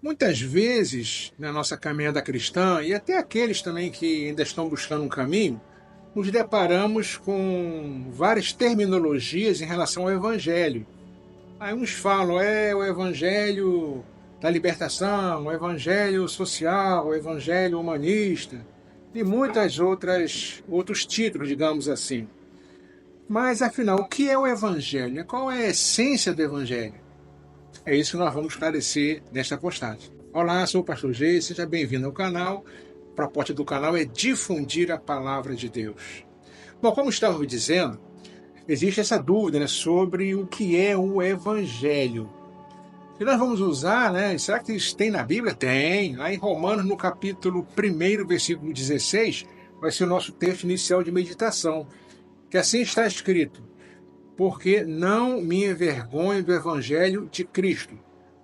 Muitas vezes, na nossa caminhada cristã, e até aqueles também que ainda estão buscando um caminho, nos deparamos com várias terminologias em relação ao Evangelho. Aí uns falam, o Evangelho da libertação, o Evangelho social, o Evangelho humanista, e muitas outros títulos, digamos assim. Mas, afinal, o que é o Evangelho? Qual é a essência do Evangelho? É isso que nós vamos esclarecer nesta postagem. Olá, sou o Pastor G, seja bem-vindo ao canal. O propósito do canal é difundir a palavra de Deus. Bom, como estava dizendo, existe essa dúvida, né, sobre o que é o Evangelho. E nós vamos usar, será que isso tem na Bíblia? Tem. Lá em Romanos, no capítulo 1, versículo 16, vai ser o nosso texto inicial de meditação, que assim está escrito: porque não me envergonho do Evangelho de Cristo,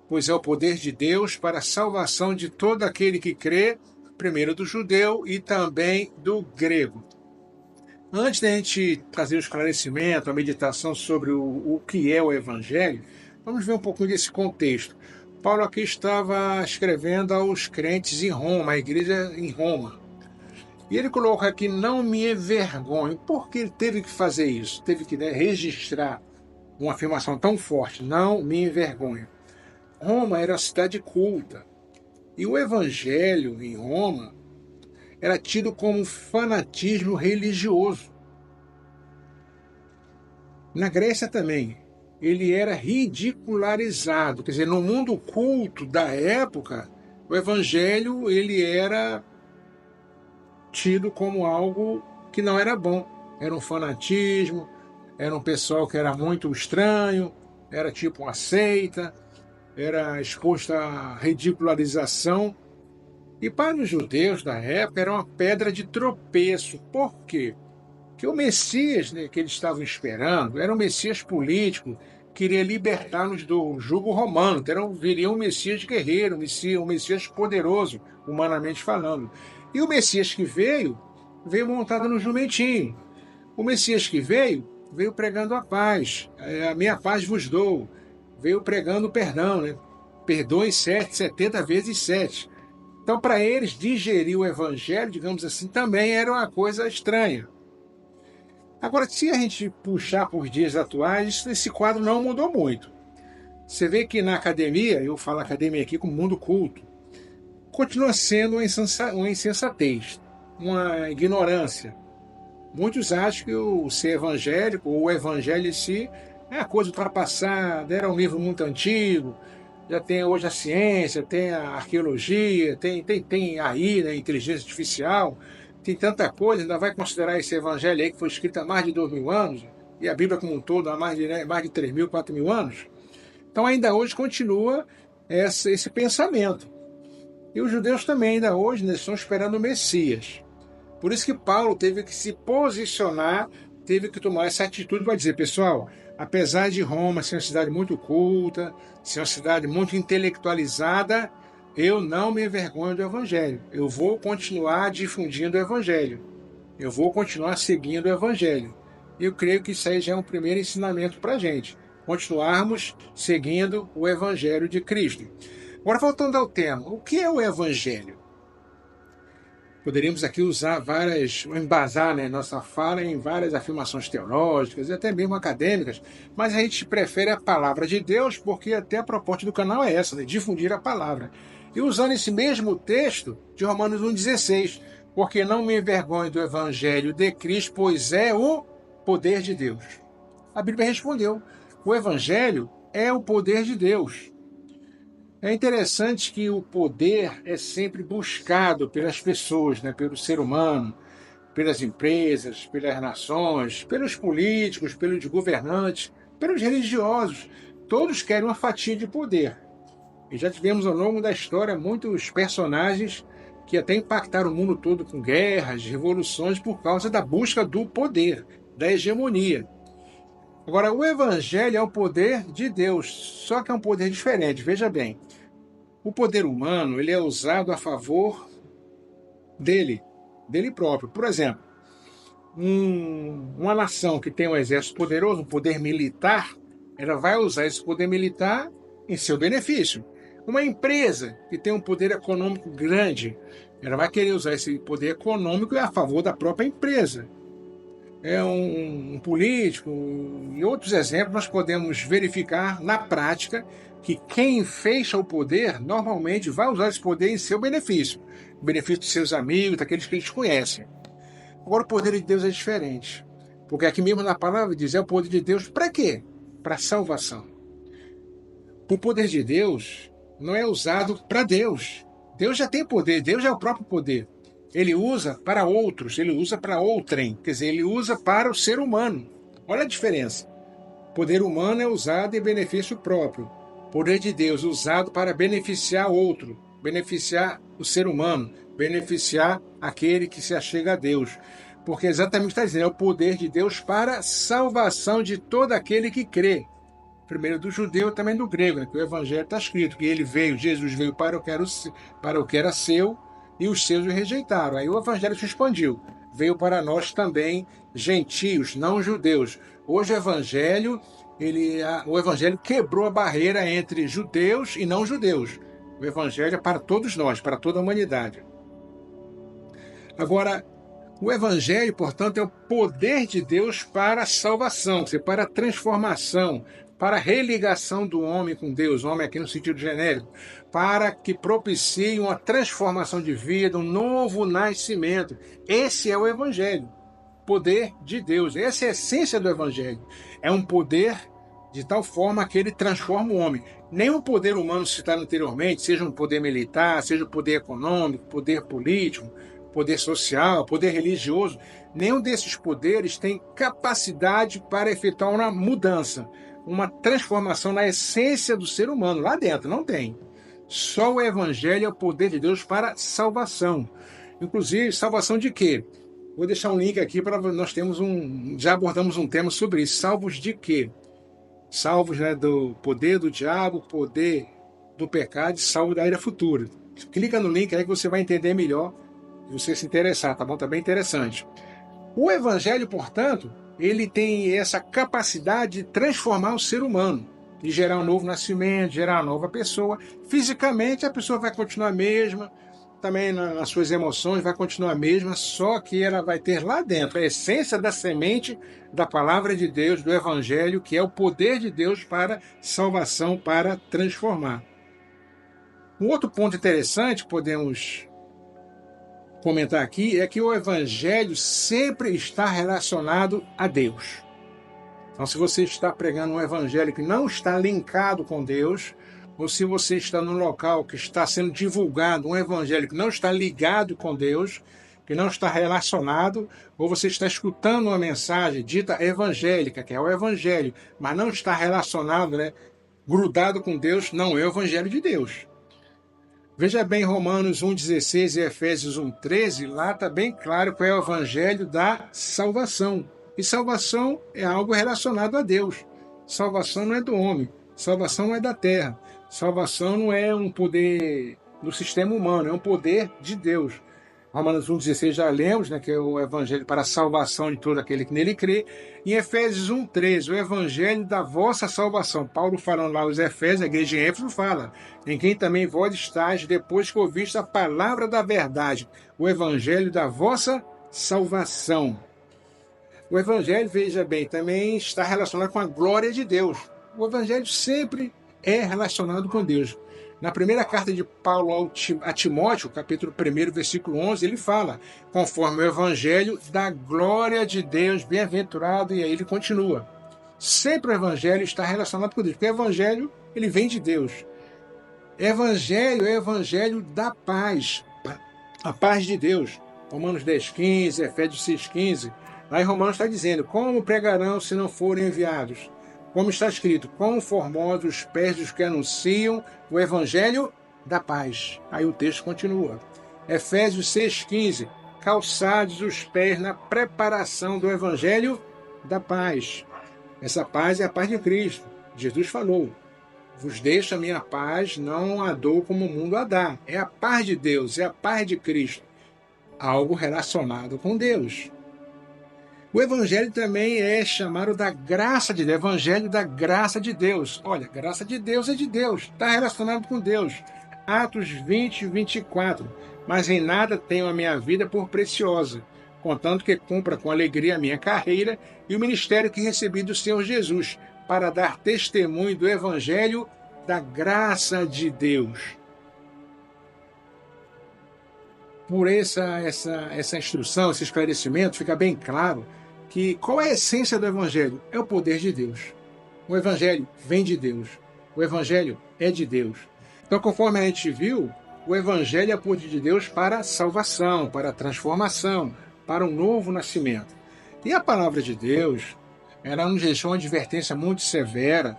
pois é o poder de Deus para a salvação de todo aquele que crê, primeiro do judeu e também do grego. Antes da gente trazer o esclarecimento, a meditação sobre o que é o Evangelho, vamos ver um pouquinho desse contexto. Paulo aqui estava escrevendo aos crentes em Roma, a igreja em Roma. E ele coloca aqui, não me envergonho. Por que ele teve que fazer isso? Teve que registrar uma afirmação tão forte, não me envergonho. Roma era uma cidade culta. E o evangelho em Roma era tido como fanatismo religioso. Na Grécia também, ele era ridicularizado. Quer dizer, no mundo culto da época, o evangelho ele era tido como algo que não era bom. Era um fanatismo, era um pessoal que era muito estranho, era tipo uma seita, era exposto à ridicularização. E para os judeus da época era uma pedra de tropeço. Por quê? Porque o Messias, que eles estavam esperando era um Messias político, que iria libertar-nos do jugo romano. Então viria um Messias guerreiro, um Messias poderoso, humanamente falando. E o Messias que veio montado no jumentinho. O Messias que veio pregando a paz. A minha paz vos dou. Veio pregando o perdão, Perdoe 70 vezes 7. Então, para eles, digerir o evangelho, digamos assim, também era uma coisa estranha. Agora, se a gente puxar por dias atuais, esse quadro não mudou muito. Você vê que na academia, eu falo academia aqui como mundo culto, continua sendo uma insensatez, uma ignorância. Muitos acham que o ser evangélico, ou o evangelho em si, é uma coisa ultrapassada, era um livro muito antigo, já tem hoje a ciência, tem a arqueologia, tem aí, inteligência artificial, tem tanta coisa, ainda vai considerar esse evangelho aí que foi escrito há mais de 2.000 anos, e a Bíblia como um todo há mais de 3.000, 4.000 anos. Então ainda hoje continua esse pensamento. E os judeus também ainda hoje estão esperando o Messias. Por isso que Paulo teve que se posicionar, teve que tomar essa atitude para dizer, pessoal, apesar de Roma ser uma cidade muito culta, ser uma cidade muito intelectualizada, eu não me envergonho do Evangelho. Eu vou continuar difundindo o Evangelho. Eu vou continuar seguindo o Evangelho. E eu creio que isso aí já é um primeiro ensinamento para a gente. Continuarmos seguindo o Evangelho de Cristo. Agora, voltando ao tema, o que é o Evangelho? Poderíamos aqui embasar nossa fala em várias afirmações teológicas e até mesmo acadêmicas, mas a gente prefere a palavra de Deus porque até a proposta do canal é essa, difundir a palavra. E usando esse mesmo texto de Romanos 1,16, porque não me envergonho do Evangelho de Cristo, pois é o poder de Deus. A Bíblia respondeu, o Evangelho é o poder de Deus. É interessante que o poder é sempre buscado pelas pessoas, pelo ser humano, pelas empresas, pelas nações, pelos políticos, pelos governantes, pelos religiosos. Todos querem uma fatia de poder. E já tivemos ao longo da história muitos personagens que até impactaram o mundo todo com guerras, revoluções por causa da busca do poder, da hegemonia. Agora, o Evangelho é o poder de Deus, só que é um poder diferente, veja bem. O poder humano ele é usado a favor dele próprio. Por exemplo, uma nação que tem um exército poderoso, um poder militar, ela vai usar esse poder militar em seu benefício. Uma empresa que tem um poder econômico grande, ela vai querer usar esse poder econômico a favor da própria empresa. É um político, e outros exemplos nós podemos verificar na prática que quem fecha o poder normalmente vai usar esse poder em seu benefício, benefício de seus amigos, daqueles que eles conhecem. Agora o poder de Deus é diferente, porque aqui mesmo na palavra diz, é o poder de Deus para quê? Para salvação. O poder de Deus não é usado para Deus. Deus já tem poder, Deus é o próprio poder. Ele usa para outros, ele usa para outrem, quer dizer, ele usa para o ser humano. Olha a diferença. Poder humano é usado em benefício próprio. Poder de Deus usado para beneficiar outro, beneficiar o ser humano, beneficiar aquele que se achega a Deus. Porque exatamente está dizendo, é o poder de Deus para a salvação de todo aquele que crê. Primeiro do judeu, também do grego, né? Que o evangelho está escrito, que ele veio, Jesus veio para o que era seu, e os seus o rejeitaram. Aí o evangelho se expandiu. Veio para nós também, gentios, não judeus. Hoje o evangelho quebrou a barreira entre judeus e não judeus. O evangelho é para todos nós, para toda a humanidade. Agora, o evangelho, portanto, é o poder de Deus para a salvação, para a transformação, para a religação do homem com Deus, homem aqui no sentido genérico, para que propicie uma transformação de vida, um novo nascimento. Esse é o Evangelho, poder de Deus. Essa é a essência do Evangelho. É um poder de tal forma que ele transforma o homem. Nenhum poder humano citado anteriormente, seja um poder militar, seja um poder econômico, poder político, poder social, poder religioso, nenhum desses poderes tem capacidade para efetuar uma mudança, uma transformação na essência do ser humano, lá dentro, não tem. Só o Evangelho é o poder de Deus para salvação. Inclusive, salvação de quê? Vou deixar um link aqui para nós já abordamos um tema sobre isso. Salvos de quê? Salvos, né, do poder do diabo, poder do pecado e salvo da ira futura. Clica no link aí que você vai entender melhor, se você se interessar, tá bom? Tá bem interessante. O Evangelho, portanto, ele tem essa capacidade de transformar o ser humano, de gerar um novo nascimento, gerar uma nova pessoa. Fisicamente, a pessoa vai continuar a mesma, também nas suas emoções vai continuar a mesma, só que ela vai ter lá dentro a essência da semente da palavra de Deus, do Evangelho, que é o poder de Deus para salvação, para transformar. Um outro ponto interessante que podemos comentar aqui é que o Evangelho sempre está relacionado a Deus. Então, se você está pregando um Evangelho que não está linkado com Deus, ou se você está num local que está sendo divulgado um Evangelho que não está ligado com Deus, que não está relacionado, ou você está escutando uma mensagem dita evangélica, que é o Evangelho, mas não está relacionado, né, grudado com Deus, não é o Evangelho de Deus. Veja bem Romanos 1,16 e Efésios 1,13, lá está bem claro qual é o evangelho da salvação. E salvação é algo relacionado a Deus. Salvação não é do homem, salvação não é da terra. Salvação não é um poder do sistema humano, é um poder de Deus. Romanos 1,16 já lemos, né, que é o evangelho para a salvação de todo aquele que nele crê. Em Efésios 1,13, o evangelho da vossa salvação. Paulo falando lá aos Efésios, a igreja de Éfeso fala, em quem também vós estáis, depois que ouviste a palavra da verdade, o evangelho da vossa salvação. O evangelho, veja bem, também está relacionado com a glória de Deus. O evangelho sempre é relacionado com Deus. Na primeira carta de Paulo a Timóteo, capítulo 1, versículo 11, ele fala, conforme o evangelho da glória de Deus, bem-aventurado, e aí ele continua. Sempre o evangelho está relacionado com Deus, porque o evangelho, ele vem de Deus. Evangelho é o evangelho da paz, a paz de Deus. Romanos 10,15, Efésios 6,15. Lá em Romanos está dizendo, como pregarão se não forem enviados? Como está escrito, quão formosos os pés dos que anunciam o evangelho da paz. Aí o texto continua. Efésios 6,15, calçados os pés na preparação do evangelho da paz. Essa paz é a paz de Cristo. Jesus falou, vos deixo a minha paz, não a dou como o mundo a dá. É a paz de Deus, é a paz de Cristo. Algo relacionado com Deus. O evangelho também é chamado da graça de Deus, evangelho da graça de Deus. Olha, graça de Deus é de Deus, está relacionado com Deus. Atos 20, 24. Mas em nada tenho a minha vida por preciosa, contanto que cumpra com alegria a minha carreira e o ministério que recebi do Senhor Jesus, para dar testemunho do evangelho da graça de Deus. Por essa instrução, esse esclarecimento, fica bem claro que qual é a essência do Evangelho? É o poder de Deus. O Evangelho vem de Deus. O Evangelho é de Deus. Então, conforme a gente viu, o Evangelho é o poder de Deus para a salvação, para a transformação, para um novo nascimento. E a palavra de Deus, ela nos deixou uma advertência muito severa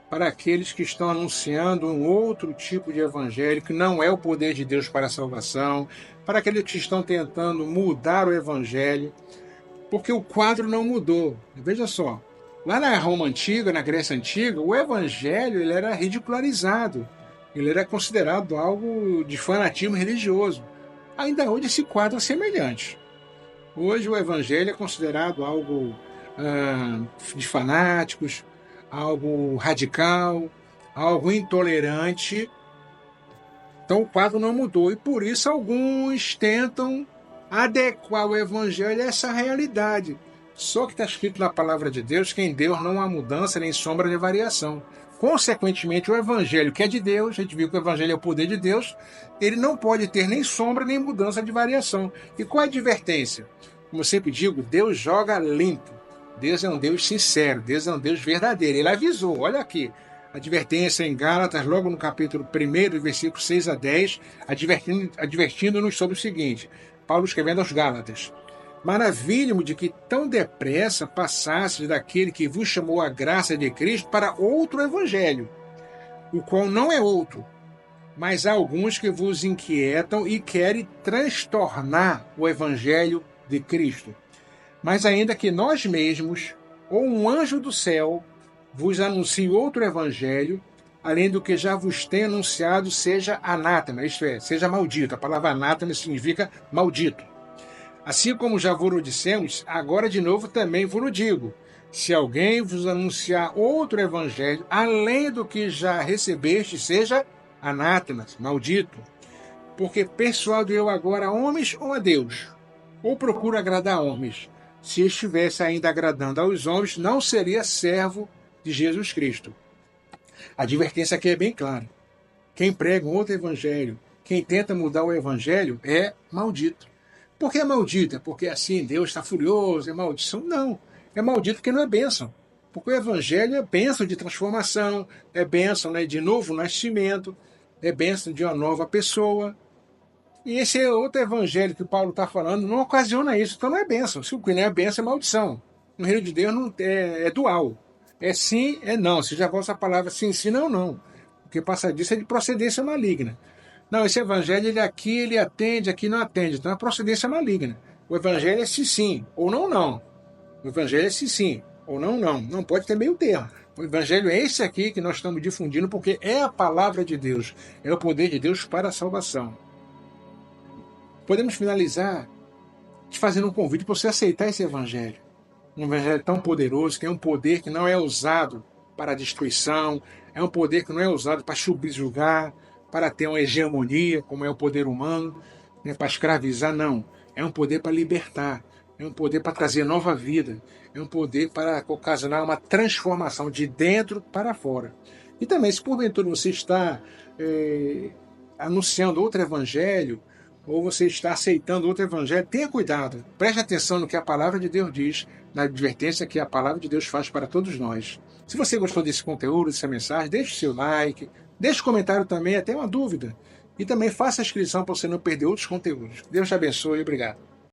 para aqueles que estão anunciando um outro tipo de evangelho, que não é o poder de Deus para a salvação, para aqueles que estão tentando mudar o evangelho, porque o quadro não mudou. Veja só, lá na Roma Antiga, na Grécia Antiga, o evangelho ele era ridicularizado, ele era considerado algo de fanatismo religioso. Ainda hoje esse quadro é semelhante. Hoje o evangelho é considerado algo de fanáticos, algo radical, algo intolerante. Então o quadro não mudou e por isso alguns tentam adequar o evangelho a essa realidade. Só que está escrito na palavra de Deus que em Deus não há mudança nem sombra de variação. Consequentemente, o evangelho que é de Deus, a gente viu que o evangelho é o poder de Deus, ele não pode ter nem sombra nem mudança de variação. E qual é a advertência? Como eu sempre digo, Deus joga limpo. Deus é um Deus sincero, Deus é um Deus verdadeiro. Ele avisou, olha aqui, advertência em Gálatas, logo no capítulo 1, versículos 6 a 10, advertindo-nos sobre o seguinte, Paulo escrevendo aos Gálatas, maravilho-me de que tão depressa passastes daquele que vos chamou a graça de Cristo para outro evangelho, o qual não é outro, mas há alguns que vos inquietam e querem transtornar o evangelho de Cristo. Mas ainda que nós mesmos, ou um anjo do céu, vos anuncie outro evangelho, além do que já vos tem anunciado, seja anátema, isto é, seja maldito. A palavra anátema significa maldito. Assim como já vos dissemos, agora de novo também vos digo, se alguém vos anunciar outro evangelho, além do que já recebeste, seja anátema, maldito. Porque persuado eu agora a homens ou a Deus? Ou procuro agradar a homens? Se estivesse ainda agradando aos homens, não seria servo de Jesus Cristo. A advertência aqui é bem clara. Quem prega um outro evangelho, quem tenta mudar o evangelho, é maldito. Por que é maldito? É porque assim Deus está furioso, é maldição? Não, é maldito porque não é bênção. Porque o evangelho é bênção de transformação, é bênção, né, de novo nascimento, é bênção de uma nova pessoa. E esse outro evangelho que Paulo está falando não ocasiona isso, então não é bênção. Se o que não é bênção é maldição. No reino de Deus não é dual. É sim, é não. Se já vossa palavra sim, sim, não, não. O que passa disso é de procedência maligna. Não, esse evangelho ele aqui ele atende, aqui não atende. Então é procedência maligna. O evangelho é sim, sim, ou não, não. O evangelho é sim, sim, ou não, não. Não pode ter meio termo. O evangelho é esse aqui que nós estamos difundindo porque é a palavra de Deus. É o poder de Deus para a salvação. Podemos finalizar te fazendo um convite para você aceitar esse evangelho. Um evangelho tão poderoso, que é um poder que não é usado para a destruição, é um poder que não é usado para subjugar, para ter uma hegemonia, como é o poder humano, né, para escravizar, não. É um poder para libertar, é um poder para trazer nova vida, é um poder para ocasionar uma transformação de dentro para fora. E também, se porventura você está anunciando outro evangelho, ou você está aceitando outro evangelho, tenha cuidado, preste atenção no que a palavra de Deus diz, na advertência que a palavra de Deus faz para todos nós. Se você gostou desse conteúdo, dessa mensagem, deixe seu like, deixe um comentário também, até uma dúvida, e também faça a inscrição para você não perder outros conteúdos. Deus te abençoe e obrigado.